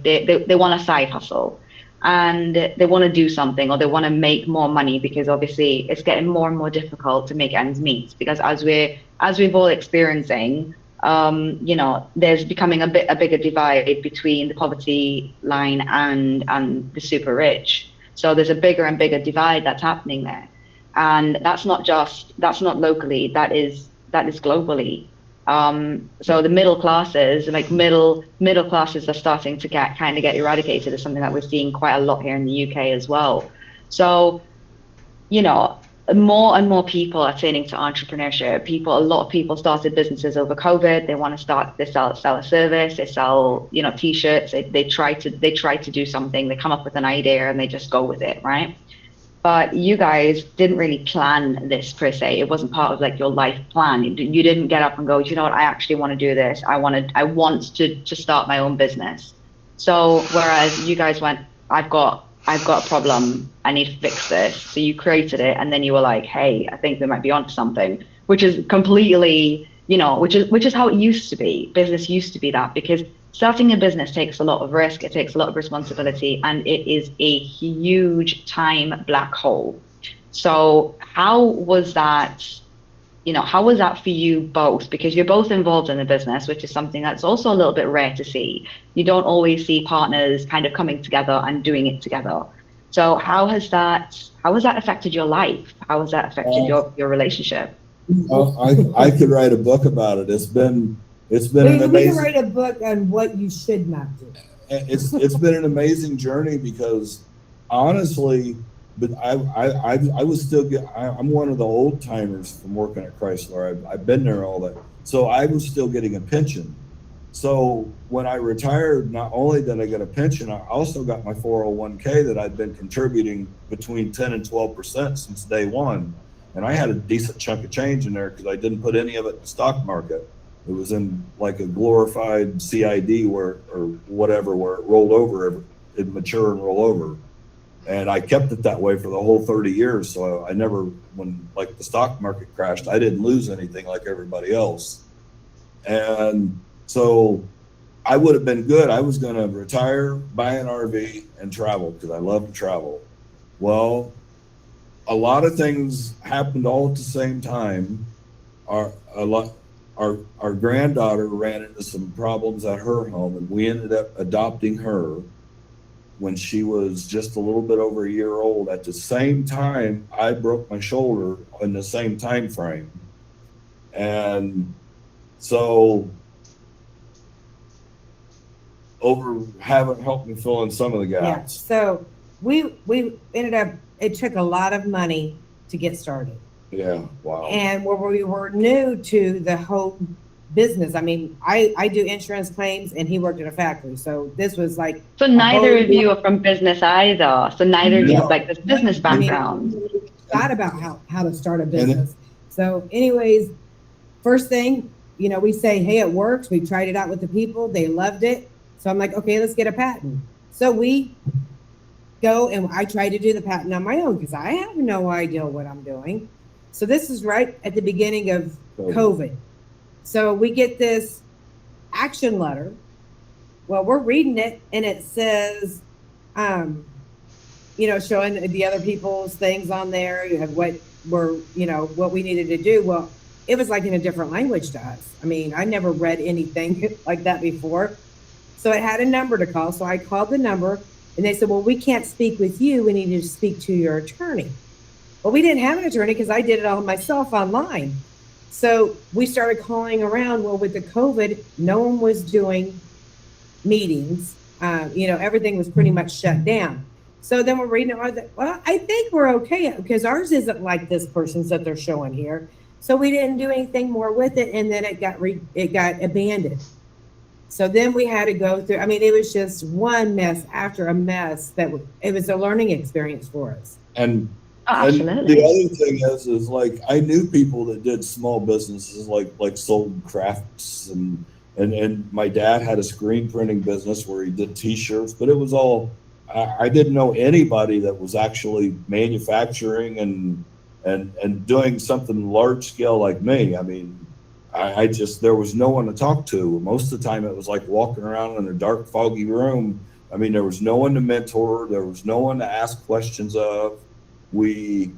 they want a side hustle, and they want to do something, or they want to make more money, because obviously it's getting more and more difficult to make ends meet, because as we've all experiencing, there's becoming a bigger divide between the poverty line and the super rich. So there's a bigger and bigger divide that's happening there, and that's not locally, that is globally. So the middle classes, like middle classes, are starting to get eradicated. Is something that we're seeing quite a lot here in the UK as well. So, you know, more and more people are turning to entrepreneurship. A lot of people started businesses over COVID. They want to they sell a service, they sell, t-shirts. They try to do something. They come up with an idea and they just go with it, right? But you guys didn't really plan this per se. It wasn't part of like your life plan. You didn't get up and go, you know what, I actually want to do this. I want to start my own business. So whereas you guys went, I've got a problem, I need to fix this. So you created it, and then you were like, hey, I think they might be onto something, which is completely, which is how it used to be. Business used to be that, because starting a business takes a lot of risk, it takes a lot of responsibility, and it is a huge time black hole. So how was that for you both? Because you're both involved in the business, which is something that's also a little bit rare to see. You don't always see partners kind of coming together and doing it together. So how has that affected your life? How has that affected your relationship? I could write a book about it. It's been an amazing. We can write a book on what you should not do. It's been an amazing journey, because honestly, but I was still I'm one of the old timers from working at Chrysler. I've been there all that, so I was still getting a pension. So when I retired, not only did I get a pension, I also got my 401k that I'd been contributing between 10 and 12% since day one. And I had a decent chunk of change in there because I didn't put any of it in the stock market. It was in like a glorified CID or whatever, where it rolled over, it'd mature and roll over. And I kept it that way for the whole 30 years. So I never, when like the stock market crashed, I didn't lose anything like everybody else. And so I would have been good. I was going to retire, buy an RV, and travel, because I love to travel. Well, a lot of things happened all at the same time. Our granddaughter ran into some problems at her home, and we ended up adopting her when she was just a little bit over a year old. At the same time, I broke my shoulder in the same time frame. And so haven't helped me fill in some of the gaps. Yeah. So we ended up, it took a lot of money to get started. Yeah. Wow. And where we were new to the whole business. I mean, I do insurance claims, and he worked at a factory. So this was like. So neither of you are from business either. So neither of you have like this business background. Thought about how to start a business. So anyways, first thing, we say, hey, it works. We tried it out with the people. They loved it. So I'm like, okay, let's get a patent. So we go, and I try to do the patent on my own, because I have no idea what I'm doing. So this is right at the beginning of COVID. So we get this action letter. Well, we're reading it, and it says, showing the other people's things on there. You have what we needed to do. Well, it was like in a different language to us. I mean, I never read anything like that before. So it had a number to call. So I called the number, and they said, well, we can't speak with you. We need to speak to your attorney. Well, we didn't have an attorney, because I did it all myself online. So we started calling around. Well, with the COVID, no one was doing meetings. Everything was pretty much shut down. So then we're reading it. Well, I think we're okay, because ours isn't like this person's that they're showing here. So we didn't do anything more with it, and then it got abandoned. So then we had to go through. I mean, it was just one mess after a mess. It was a learning experience for us. And absolutely. The other thing is like, I knew people that did small businesses, like sold crafts, and my dad had a screen printing business where he did T-shirts, but it was all, I didn't know anybody that was actually manufacturing and doing something large scale like me. I mean, I just, there was no one to talk to. Most of the time it was like walking around in a dark, foggy room. I mean, there was no one to mentor. There was no one to ask questions of. We've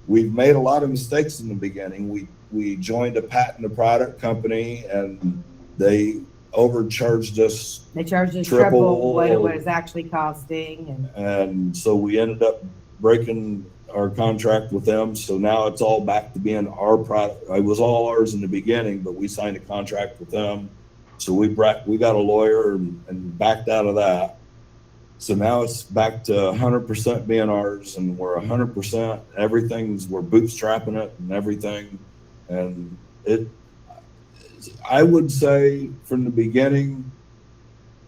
made a lot of mistakes in the beginning. We joined a patent a product company and they overcharged us. They charged us triple triple what it was actually costing. And so we ended up breaking our contract with them. So now it's all back to being our product. It was all ours in the beginning, but we signed a contract with them. So we got a lawyer and backed out of that. So now it's back to 100% being ours, and we're 100%, we're bootstrapping it and everything. And I would say from the beginning,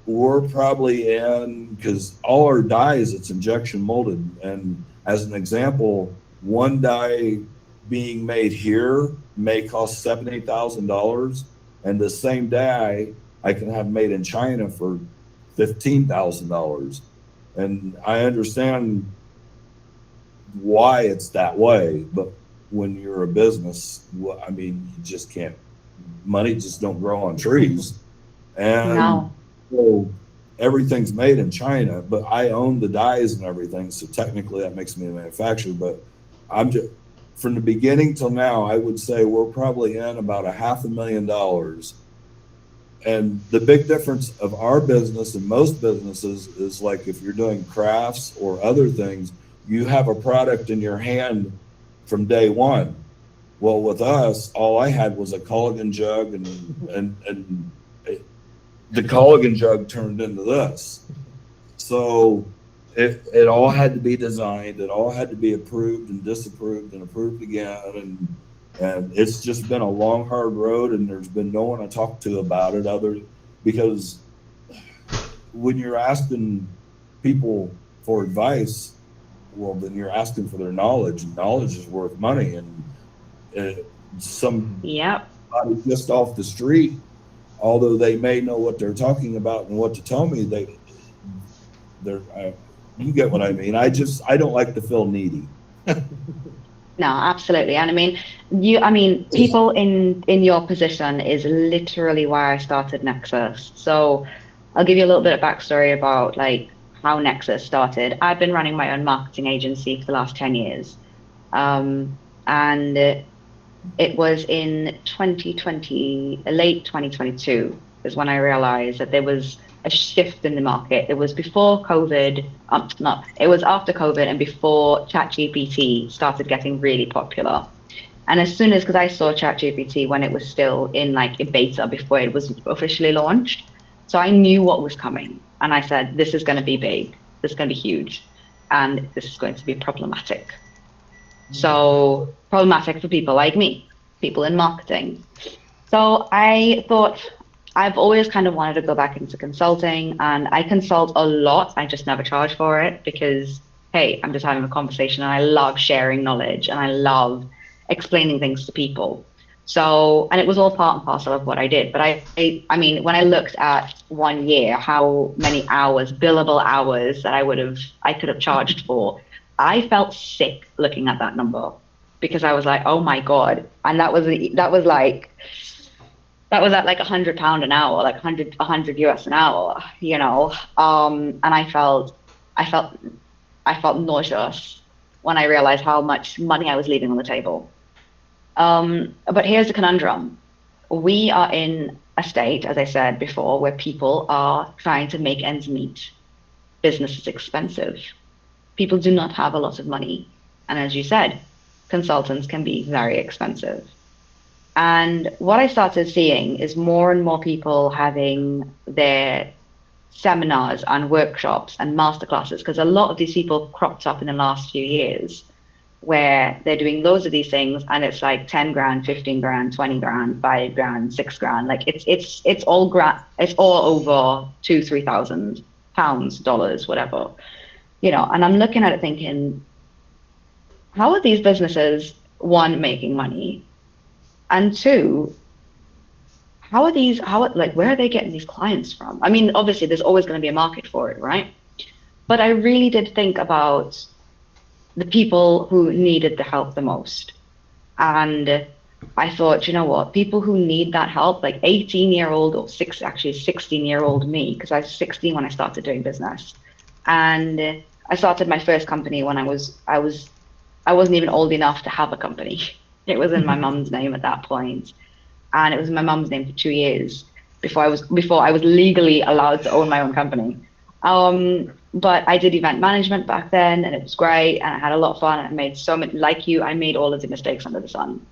we're probably in, because all our dies, it's injection molded. And as an example, one die being made here may cost $70,000, and the same die I can have made in China for $15,000. And I understand why it's that way, but when you're a business, I mean, you just can't, money just don't grow on trees. And No. so everything's made in China, but I own the dies and everything. So technically that makes me a manufacturer, but I'm just, from the beginning till now, I would say we're probably in about $500,000. And the big difference of our business and most businesses is, like, if you're doing crafts or other things, you have a product in your hand from day one. Well, with us, all I had was a Culligan jug, and the Culligan jug turned into this. So it all had to be designed. It all had to be approved and disapproved and approved again. And it's just been a long, hard road, and there's been no one to talk to about it because when you're asking people for advice, well, then you're asking for their knowledge, and knowledge is worth money. And somebody just off the street, although they may know what they're talking about and what to tell me, you get what I mean. I don't like to feel needy. No, absolutely. And I mean, people in your position is literally why I started Nexus. So I'll give you a little bit of backstory about like how Nexus started. I've been running my own marketing agency for the last 10 years. And it was in 2020, late 2022 is when I realized that there was a shift in the market. It was before COVID, it was after COVID and before ChatGPT started getting really popular. And as soon as, because I saw ChatGPT when it was still in like a beta before it was officially launched. So I knew what was coming. And I said, this is going to be big, this is going to be huge, and this is going to be problematic. So problematic for people like me, people in marketing. So I thought, I've always kind of wanted to go back into consulting, and I consult a lot. I just never charge for it because, hey, I'm just having a conversation and I love sharing knowledge and I love explaining things to people. So, and it was all part and parcel of what I did. But I mean, when I looked at 1 year, how many hours, billable hours that I could have charged for, I felt sick looking at that number because I was like, oh my God. And that was at like £100 an hour, like 100 US an hour, you know. And I felt nauseous when I realized how much money I was leaving on the table. But here's the conundrum. We are in a state, as I said before, where people are trying to make ends meet. Business is expensive. People do not have a lot of money. And as you said, consultants can be very expensive. And what I started seeing is more and more people having their seminars and workshops and masterclasses, because a lot of these people cropped up in the last few years where they're doing loads of these things and it's like 10 grand, 15 grand, 20 grand, 5 grand, 6 grand. Like it's all over £2,000-3,000, dollars, whatever, you know. And I'm looking at it thinking, how are these businesses, one, making money? And two, where are they getting these clients from? I mean, obviously there's always going to be a market for it, right? But I really did think about the people who needed the help the most. And I thought, you know what, people who need that help, like 18-year-old or 16-year-old me, because I was 16 when I started doing business. And I started my first company when I wasn't even old enough to have a company. It was in my mum's name at that point, and it was in my mum's name for 2 years before I was legally allowed to own my own company. But I did event management back then, and it was great, and I had a lot of fun. And I made so many, like you, I made all of the mistakes under the sun.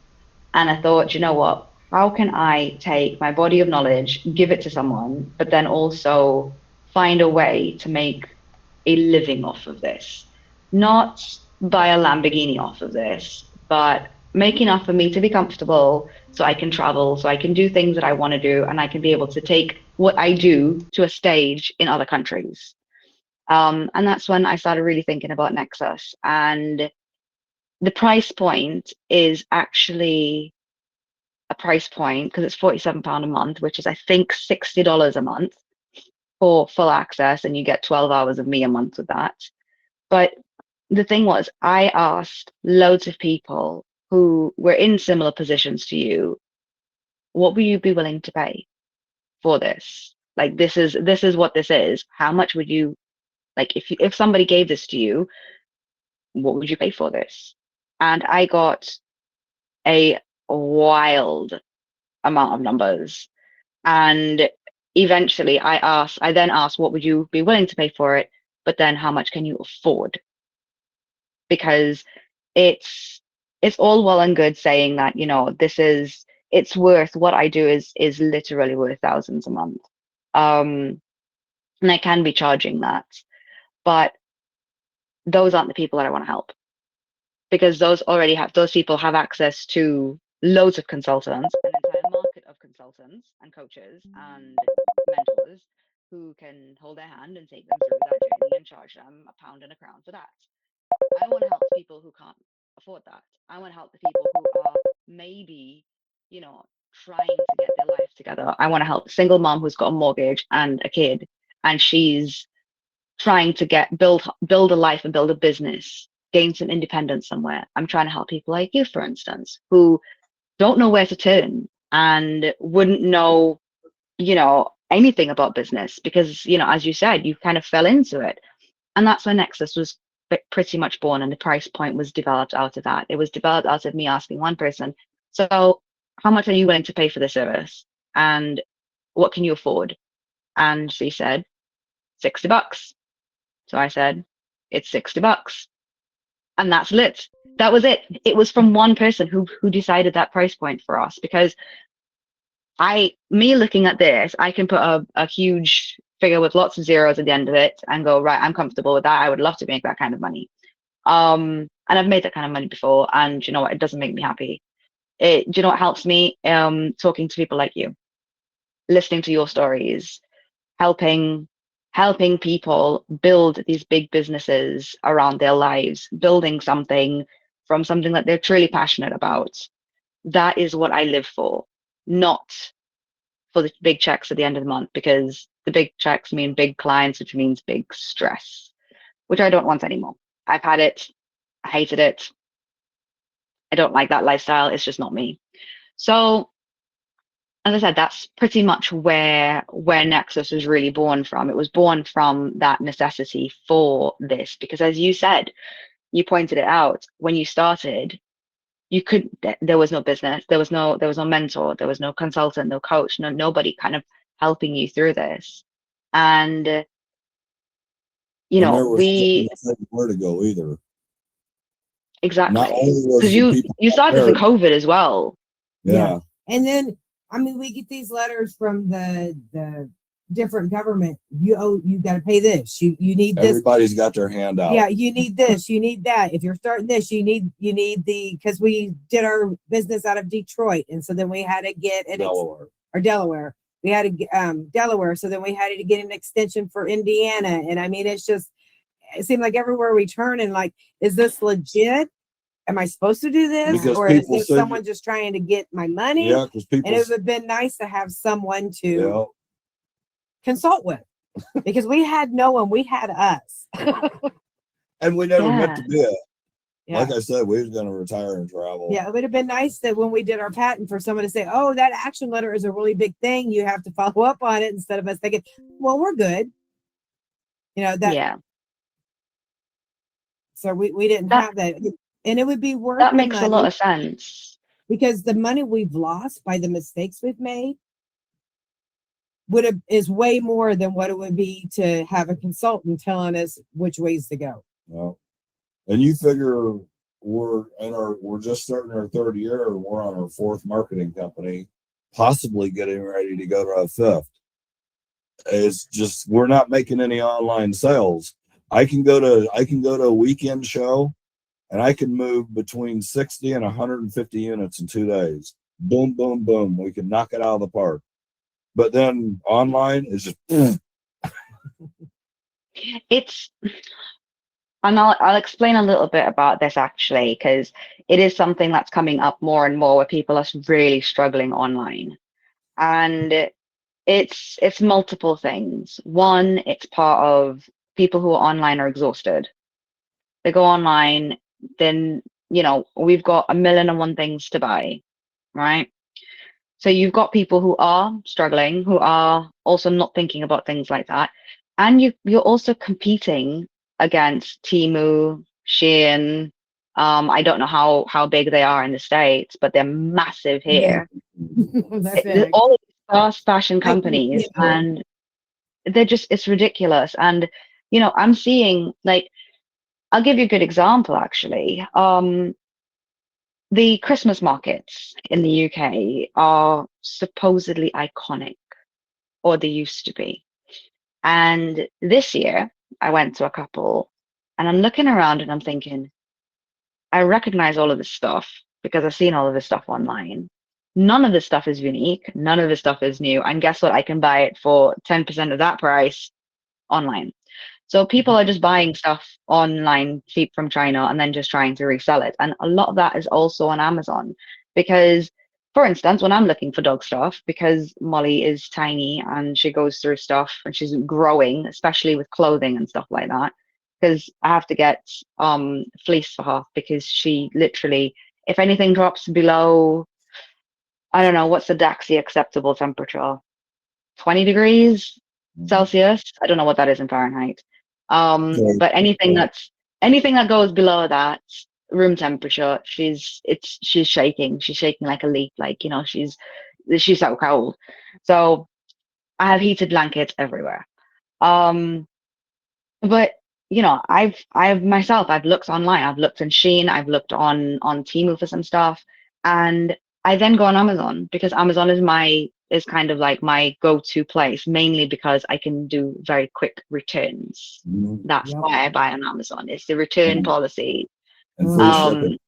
And I thought, you know what? How can I take my body of knowledge, give it to someone, but then also find a way to make a living off of this? Not buy a Lamborghini off of this, but make enough for me to be comfortable so I can travel, so I can do things that I want to do, and I can be able to take what I do to a stage in other countries. And that's when I started really thinking about Nexus. And the price point is actually a price point because it's £47 a month, which is I think $60 a month for full access, and you get 12 hours of me a month with that. But the thing was, I asked loads of people who were in similar positions to you, what would you be willing to pay for this? Like this is what this is. How much would you like if somebody gave this to you, what would you pay for this? And I got a wild amount of numbers. And eventually I then asked, what would you be willing to pay for it? But then how much can you afford? Because it's it's all well and good saying that, it's worth what I do is literally worth thousands a month. Um, and I can be charging that, but those aren't the people that I want to help because those people have access to loads of consultants, an entire market of consultants and coaches and mentors who can hold their hand and take them through that journey and charge them a pound and a crown for that. I want to help people who can't afford that. I want to help the people who are maybe, trying to get their life together. I want to help a single mom who's got a mortgage and a kid, and she's trying to build a life and build a business, gain some independence somewhere. I'm trying to help people like you, for instance, who don't know where to turn and wouldn't know, anything about business because, as you said, you kind of fell into it. And that's when Nexus was pretty much born, and the price point was developed out of that. It was developed out of me asking one person, so how much are you willing to pay for this service? And what can you afford? And she said, $60. So I said, it's $60. And that's lit. That was it. It was from one person who decided that price point for us because me looking at this, I can put a huge figure with lots of zeros at the end of it and go, right, I'm comfortable with that. I would love to make that kind of money. And I've made that kind of money before, and you know what? It doesn't make me happy. Do you know what helps me? Talking to people like you, listening to your stories, helping people build these big businesses around their lives, building something from something that they're truly passionate about. That is what I live for, not for the big checks at the end of the month, because the big checks mean big clients, which means big stress, which I don't want anymore. I've had it. I hated it. I don't like that lifestyle. It's just not me. So, as I said, that's pretty much where Nexus was really born from. It was born from that necessity for this, because as you said, you pointed it out when you started, there was no business, there was no mentor, there was no consultant, no coach, nobody kind of helping you through this. And there was where to go either. Exactly. Because you started in COVID as well. Yeah. And then we get these letters from the different government. You got to pay this. You need this. Everybody's got their hand out. Yeah, you need this. You need that. If you're starting this, you need because we did our business out of Detroit, and so then we had to get Delaware. We had to get Delaware, so then we had to get an extension for Indiana. And it seemed like everywhere we turn and like, is this legit? Am I supposed to do this? Because or is this someone just trying to get my money? Yeah, because people. And it would have been nice to have someone to consult with, because we had no one. We had us. And we never meant to be it. Yeah. Like I said, we was going to retire and travel. Yeah, it would have been nice that when we did our patent for someone to say, "Oh, that action letter is a really big thing. You have to follow up on it," instead of us thinking, "Well, we're good." You know that. Yeah. So we didn't That have that, and it would be worth that the makes a lot money of sense. because the money we've lost by the mistakes we've made is way more than what it would be to have a consultant telling us which ways to go. Well, and you figure we're just starting our third year, and we're on our fourth marketing company, possibly getting ready to go to a fifth. It's just we're not making any online sales. I can go to a weekend show, and I can move between 60 and 150 units in 2 days. Boom, boom, boom. We can knock it out of the park. But then online is just It's And I'll explain a little bit about this actually, because it is something that's coming up more and more where people are really struggling online. And it's multiple things. One, it's part of people who are online are exhausted. They go online, then, we've got a million and one things to buy, right? So you've got people who are struggling, who are also not thinking about things like that. And you're also competing against Temu, Shein. I don't know how big they are in the States, but they're massive here. All these fast fashion companies, and it's ridiculous. And, I'm seeing, like, I'll give you a good example, actually. The Christmas markets in the UK are supposedly iconic, or they used to be. And this year, I went to a couple, and I'm looking around and I'm thinking, I recognize all of this stuff because I've seen all of this stuff online. None of this stuff is unique. None of this stuff is new. And guess what? I can buy it for 10% of that price online. So people are just buying stuff online cheap from China and then just trying to resell it. And a lot of that is also on Amazon because, for instance, when I'm looking for dog stuff, because Molly is tiny and she goes through stuff and she's growing, especially with clothing and stuff like that, because I have to get fleece for her because she literally, if anything drops below, I don't know, what's the Daxi acceptable temperature? 20 degrees Celsius? I don't know what that is in Fahrenheit. But anything that goes below that room temperature, she's shaking. She's shaking like a leaf, like, she's so cold. So I have heated blankets everywhere. But I've looked online, I've looked in Shein, I've looked on Temu for some stuff, and I then go on Amazon because Amazon is kind of like my go-to place, mainly because I can do very quick returns. That's why I buy on Amazon. It's the return policy. And free shipping.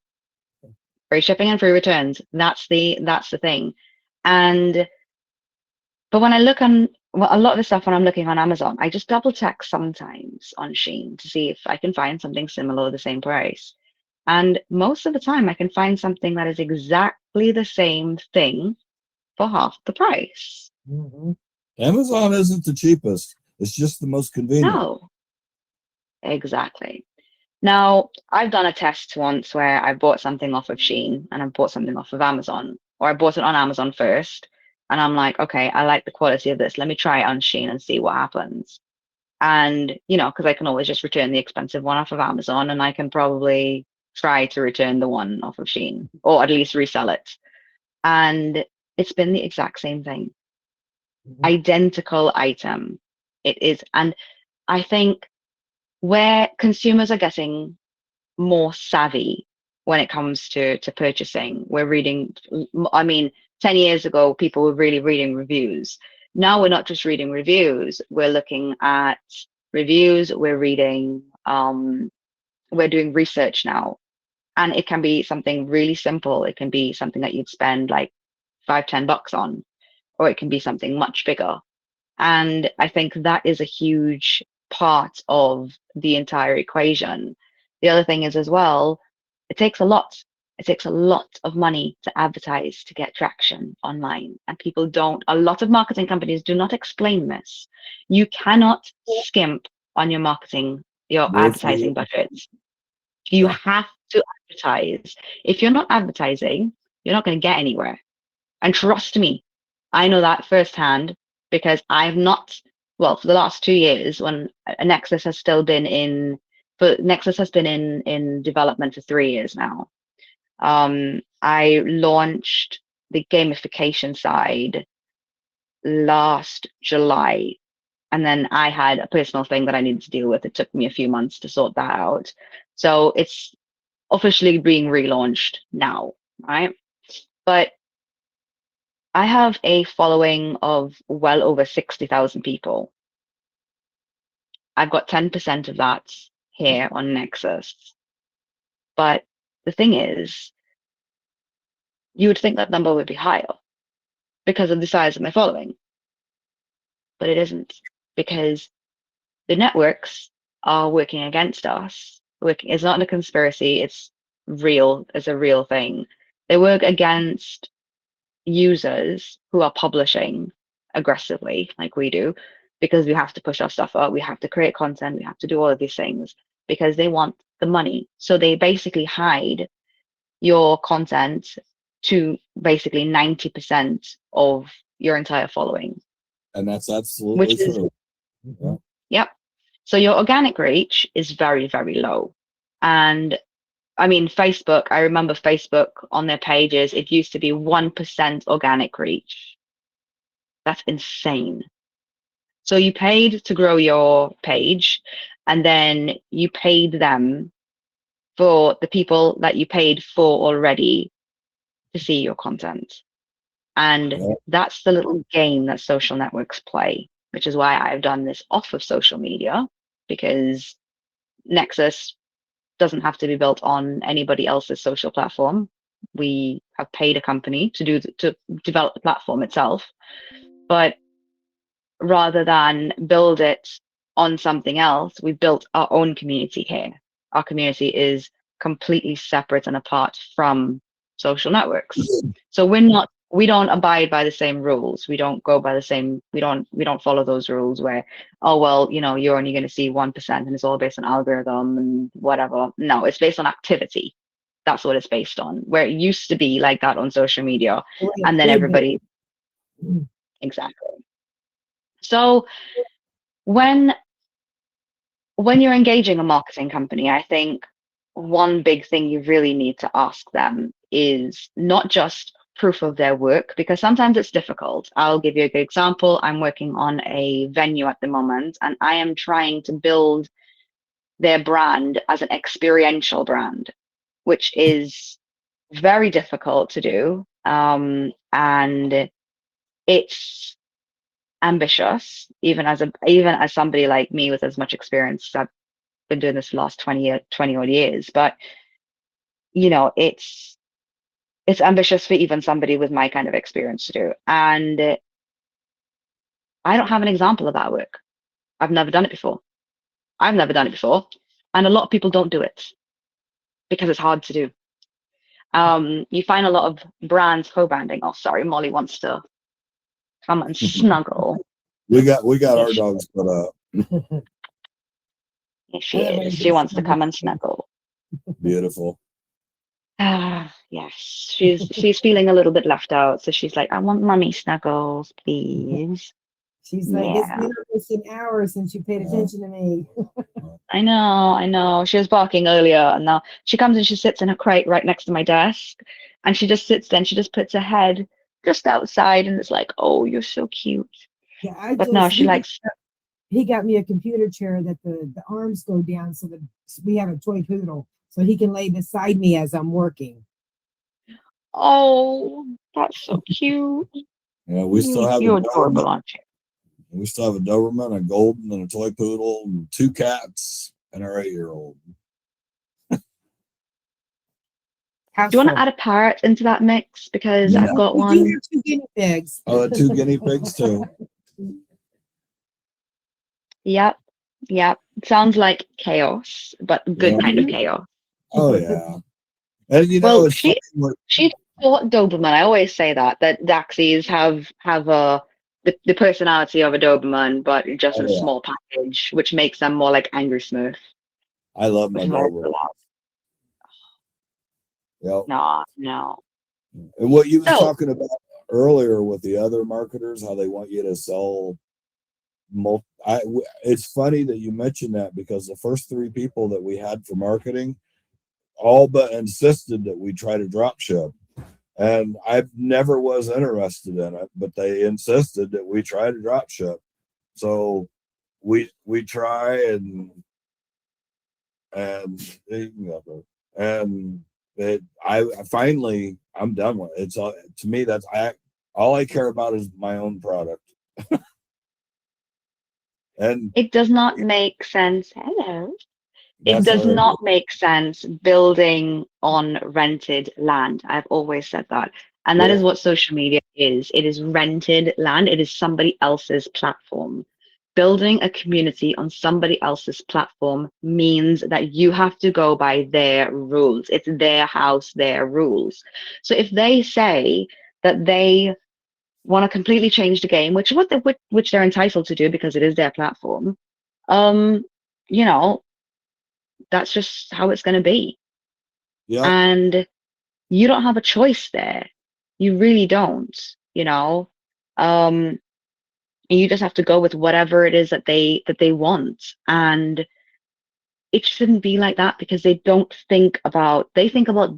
Free shipping and free returns. That's the thing. But when I look on a lot of the stuff when I'm looking on Amazon, I just double check sometimes on Shein to see if I can find something similar at the same price. And most of the time I can find something that is exactly the same thing for half the price. Amazon isn't the cheapest. It's just the most convenient. No, exactly. Now, I've done a test once where I bought something off of Shein and I bought something off of Amazon, or I bought it on Amazon first. And I'm like, okay, I like the quality of this. Let me try it on Shein and see what happens. And, because I can always just return the expensive one off of Amazon, and I can probably try to return the one off of Shein, or at least resell it. And it's been the exact same thing. Identical item. It is. And I think where consumers are getting more savvy when it comes to purchasing, we're reading, 10 years ago, people were really reading reviews. Now we're not just reading reviews, we're looking at reviews, we're reading, we're doing research now. And it can be something really simple. It can be something that you'd spend like $5-10 on, or it can be something much bigger. And I think that is a huge part of the entire equation. The other thing is as well, it takes a lot. It takes a lot of money to advertise to get traction online. And a lot of marketing companies do not explain this. You cannot skimp on your marketing, your advertising budgets. You have to advertise. If you're not advertising, you're not going to get anywhere. And trust me, I know that firsthand because I've not, well, for the last 2 years, when Nexus has still been in, but Nexus has been in development for 3 years now. I launched the gamification side last July, and then I had a personal thing that I needed to deal with. It took me a few months to sort that out. So it's officially being relaunched now, right? But I have a following of well over 60,000 people. I've got 10% of that here on Nexus. But the thing is, you would think that number would be higher because of the size of my following. But it isn't, because the networks are working against us. It's not a conspiracy, it's real, it's a real thing. They work against users who are publishing aggressively like we do, because we have to push our stuff up, we have to create content, we have to do all of these things because they want the money. So they basically hide your content to basically 90% of your entire following. And that's absolutely true. Yeah. Yep. So your organic reach is very, very low. And I mean, Facebook, I remember Facebook on their pages, it used to be 1% organic reach. That's insane. So you paid to grow your page, and then you paid them for the people that you paid for already to see your content. And that's the little game that social networks play, which is why I've done this off of social media, because Nexus doesn't have to be built on anybody else's social platform. We have paid a company to develop the platform itself, but rather than build it on something else, we've built our own community here. Our community is completely separate and apart from social networks. So we don't abide by the same rules. We don't go by the same, we don't follow those rules where, oh, well, you're only going to see 1% and it's all based on algorithm and whatever. No, it's based on activity. That's what it's based on, where it used to be like that on social media. And then everybody, exactly. So when you're engaging a marketing company, I think one big thing you really need to ask them is not just proof of their work, because sometimes it's difficult. I'll give you a good example. I'm working on a venue at the moment, and I am trying to build their brand as an experiential brand, which is very difficult to do. And it's ambitious, even as somebody like me with as much experience. I've been doing this for the last 20 odd years, but it's ambitious for even somebody with my kind of experience to do. And I don't have an example of that work. I've never done it before. And a lot of people don't do it because it's hard to do. You find a lot of brands co-branding. Oh, sorry, Molly wants to come and snuggle. We got our dogs put up. Here she is. She wants to come and snuggle. Beautiful. Yes, she's feeling a little bit left out, so she's like, I want mommy snuggles, please. She's like, it's been almost an hour since you paid attention to me. I know. She was barking earlier, and now she comes and she sits in a crate right next to my desk, and she just sits there and she just puts her head just outside, and it's like, oh, you're so cute. Yeah, but no, she likes. He got me a computer chair that the arms go down, so that we have a toy poodle, so he can lay beside me as I'm working. Oh, that's so cute. Yeah, we still have you're adorable, aren't you? We still have a Doberman, a Golden, and a toy poodle, and 2 cats, and our 8-year-old. Do you want to add a parrot into that mix? Because I've got one. 2 guinea pigs. Oh, 2 guinea pigs too. Yep. Sounds like chaos, but good kind of chaos. Oh yeah. And well, she's a Doberman. I always say that Daxies have the personality of a Doberman, but just in a small package, which makes them more like Angry Smurf. I love my Doberman. Yeah. No. And what you was So talking about earlier with the other marketers, how they want you to sell it's funny that you mentioned that, because the first 3 people that we had for marketing all but insisted that we try to drop ship. And I never was interested in it, but they insisted that we try to drop ship. So we try and I finally, I'm done with it. It's all, to me, all I care about is my own product. And it does not make sense. Hello. It that's does all right. not make sense building on rented land. I've always said that. And that is Yeah. what social media is. It is rented land. It is somebody else's platform. Building a community on somebody else's platform means that you have to go by their rules. It's their house, their rules. So if they say that they want to completely change the game, which they're entitled to do because it is their platform, um, you know, that's just how it's going to be. Yep. And you don't have a choice there. You really don't, you know. And you just have to go with whatever it is that they want. And it shouldn't be like that, because they think about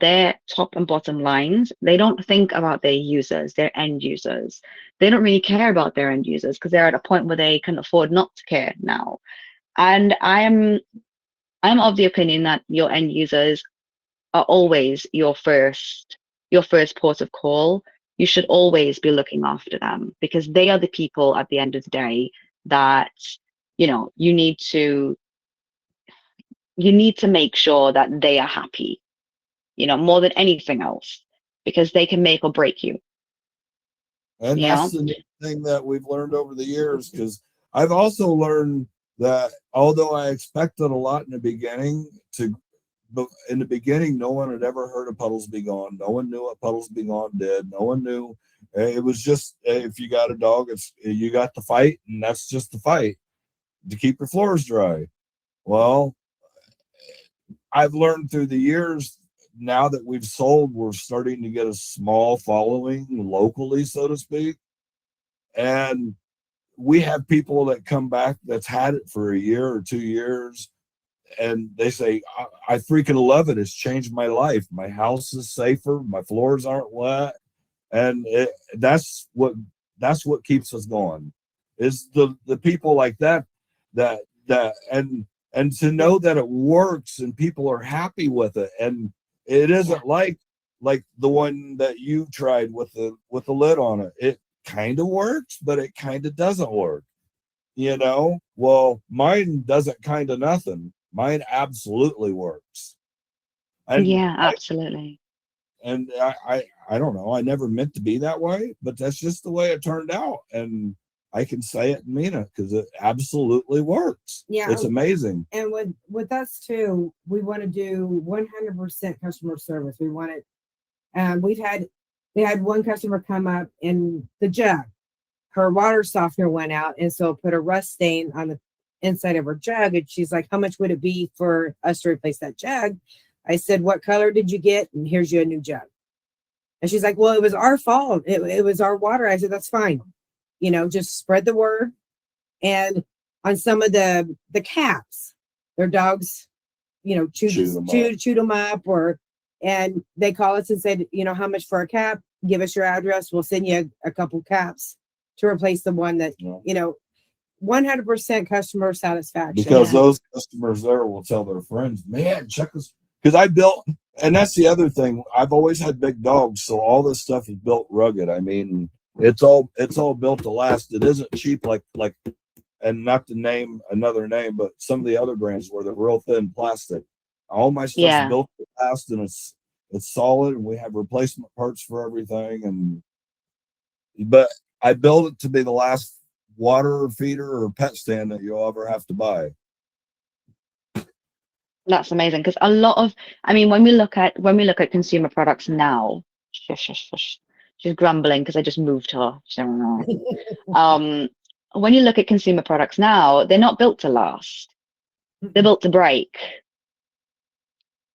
their top and bottom lines. They don't think about their users, their end users. They don't really care about their end users, because they're at a point where they can afford not to care now. And I'm of the opinion that your end users are always your first port of call. You should always be looking after them, because they are the people at the end of the day that, you need to make sure that they are happy, more than anything else, because they can make or break you. And you that's know the thing that we've learned over the years, because I've also learned that although I expected a lot in the beginning, but in the beginning, no one had ever heard of Puddles Be Gone. No one knew what Puddles Be Gone did. No one knew. It was just, if you got a dog, you got the fight, and that's just the fight to keep your floors dry. Well, I've learned through the years, now that we've sold, we're starting to get a small following locally, so to speak. And we have people that come back that's had it for a year or 2 years, and they say, I freaking love it. It's changed my life. My house is safer. My floors aren't wet. And that's what keeps us going, is the people like that and to know that it works and people are happy with it. And it isn't like the one that you tried with the lid on it. It kind of works, but it kind of doesn't work. Well, mine doesn't kind of nothing. Mine absolutely works. And yeah, absolutely. I don't know. I never meant to be that way, but that's just the way it turned out. And I can say it and mean it, because it absolutely works. Yeah, it's amazing. And with us too, we want to do 100% customer service. We want it. They had one customer come up in the jug. Her water softener went out, and so it put a rust stain on the inside of her jug. And she's like, "How much would it be for us to replace that jug?" I said, "What color did you get? And here's you a new jug." And she's like, "Well, it was our fault. It was our water." I said, "That's fine. Just spread the word." And on some of the caps, their dogs, chewed them up, and they call us and said, "How much for a cap? Give us your address. We'll send you a couple caps to replace the one that, 100% customer satisfaction." Because those customers there will tell their friends, "Man, check this." Because I built, and that's the other thing. I've always had big dogs, so all this stuff is built rugged. I mean, it's all built to last. It isn't cheap like, and not to name another name, but some of the other brands where they're real thin plastic. All my stuff's built to last, and it's solid, and we have replacement parts for everything. But I built it to be the last water feeder or pet stand that you'll ever have to buy. That's amazing, because when we look at consumer products now, she's grumbling because I just moved her. When you look at consumer products now, they're not built to last. They're built to break.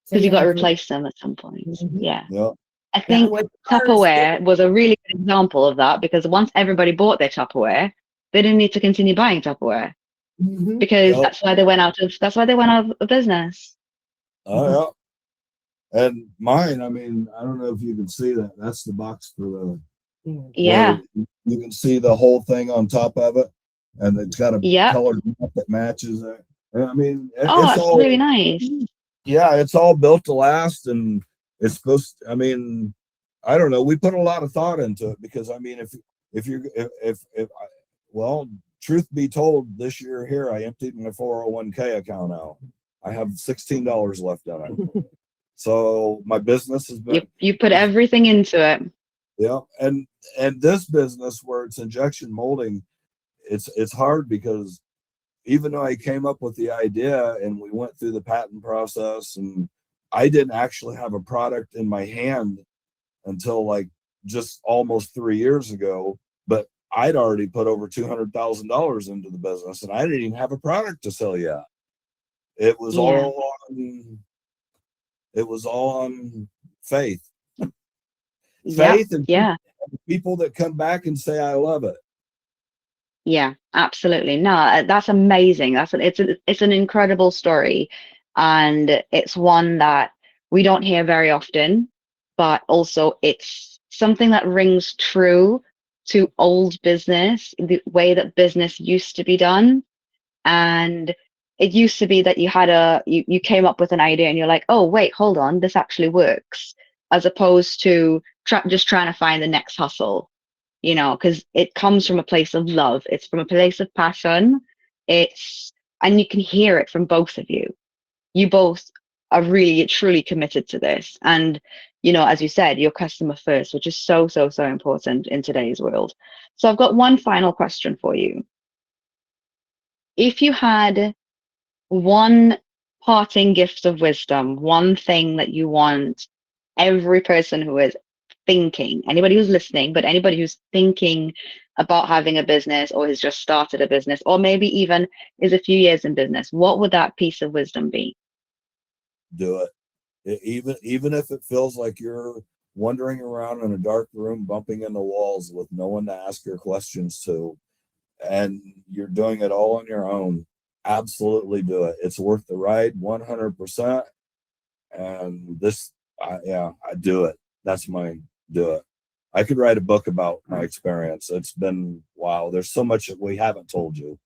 So Because you got to have replace them at some point. Mhm. Yeah. Yeah. I think Tupperware was a really good example of that, because once everybody bought their Tupperware, they didn't need to continue buying Tupperware, Mhm. because Yep. that's why they went out of business. Oh yeah. And mine, I mean, I don't know if you can see that. That's the box for the Yeah. where you can see the whole thing on top of it, and it's got a Yeah. colored map that matches it. And I mean, Oh, it's that's all really nice. yeah, it's all built to last, and it's supposed to, I mean, I don't know. We put a lot of thought into it because I mean, if you if I, well, truth be told, this year here I emptied my 401k account out. I have $16 left on it. So my business has been You put everything into it. yeah, and this business where it's injection molding, it's hard because even though I came up with the idea and we went through the patent process, and I didn't actually have a product in my hand until like just almost 3 years ago, but I'd already put over $200,000 into the business and I didn't even have a product to sell yet. It was all on faith. Faith and people that come back and say, I love it. Yeah, absolutely. No, that's amazing. It's an incredible story, and it's one that we don't hear very often, but also it's something that rings true to old business, the way that business used to be done. And it used to be that you came up with an idea and you're like, oh wait, hold on, this actually works, as opposed to just trying to find the next hustle, because it comes from a place of love. It's from a place of passion. And you can hear it from both of you. You both are really, truly committed to this. And, as you said, you're customer first, which is so, so, so important in today's world. So I've got one final question for you. If you had one parting gift of wisdom, one thing that you want every person who is thinking, anybody who's listening, but anybody who's thinking about having a business or has just started a business, or maybe even is a few years in business, what would that piece of wisdom be? Do it. Even if it feels like you're wandering around in a dark room, bumping into walls with no one to ask your questions to, and you're doing it all on your own, absolutely do it. It's worth the ride 100%. And I do it. That's my do it. I could write a book about my experience. It's been wow. There's so much that we haven't told you.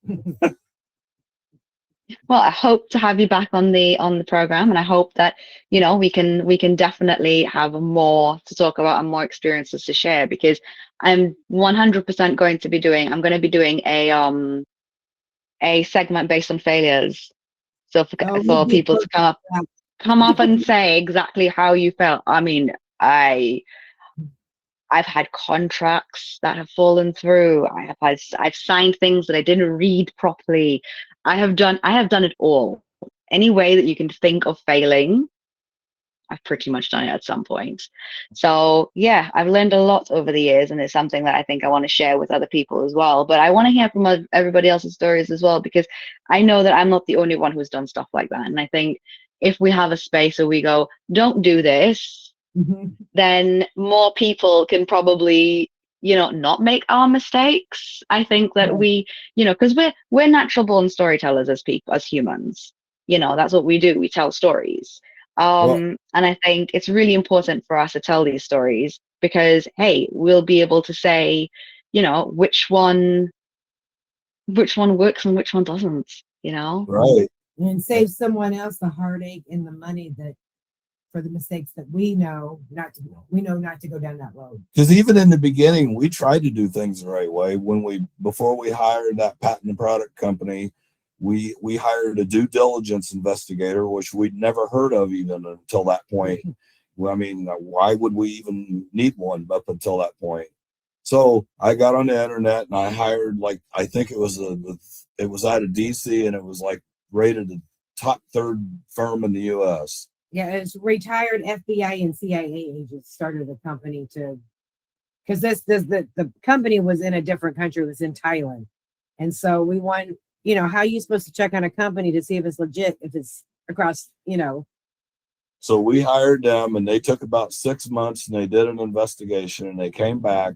Well, I hope to have you back on the program, and I hope that we can definitely have more to talk about and more experiences to share, because I'm 100% going to be doing a segment based on failures. So for people to come up and say exactly how you felt. I mean, I've had contracts that have fallen through. I've signed things that I didn't read properly. I have done it all. Any way that you can think of failing, I've pretty much done it at some point. So yeah, I've learned a lot over the years, and it's something that I think I want to share with other people as well. But I want to hear from everybody else's stories as well, because I know that I'm not the only one who's done stuff like that. And I think if we have a space where we go, don't do this, then more people can probably not make our mistakes. I think that we because we're natural born storytellers as people, as humans. That's what we do. We tell stories. And I think it's really important for us to tell these stories, because hey, we'll be able to say which one works and which one doesn't. Right. And save someone else the heartache and the money that for the mistakes that we know not to go down that road. Because even in the beginning, we tried to do things the right way. Before we hired that patent and product company, we hired a due diligence investigator, which we'd never heard of even until that point. I mean, why would we even need one up until that point? So I got on the internet and I hired, like, I think it was out of DC, and it was like rated the top third firm in the U.S. Yeah, it's retired FBI and CIA agents started the company because the company was in a different country, it was in Thailand. And so we want, how are you supposed to check on a company to see if it's legit, if it's across, So we hired them, and they took about 6 months, and they did an investigation, and they came back,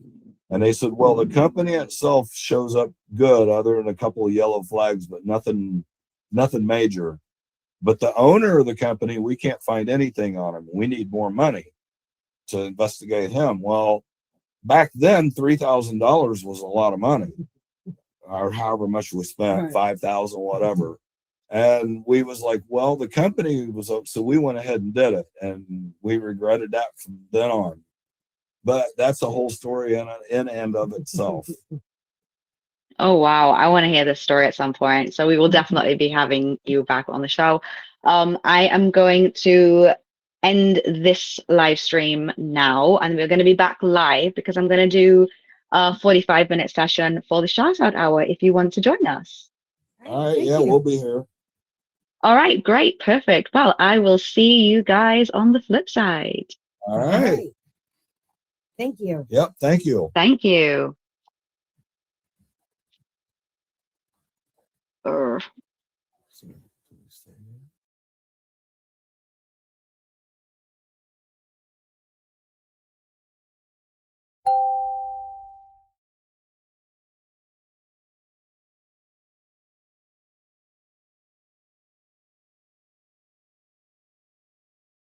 and they said, well, the company itself shows up good, other than a couple of yellow flags, but nothing major. But the owner of the company, we can't find anything on him. We need more money to investigate him. Well, back then, $3,000 was a lot of money, or however much we spent, 5,000, whatever. And we was like, well, the company was up, so we went ahead and did it, and we regretted that from then on. But that's a whole story in and of itself. Oh, wow. I want to hear this story at some point. So we will definitely be having you back on the show. I am going to end this live stream now, and we're going to be back live because I'm going to do a 45-minute session for the Shoutout Hour if you want to join us. All right. Yeah, we'll be here. All right. Great. Perfect. Well, I will see you guys on the flip side. All right. Thank you. Yep. Thank you. Thank you.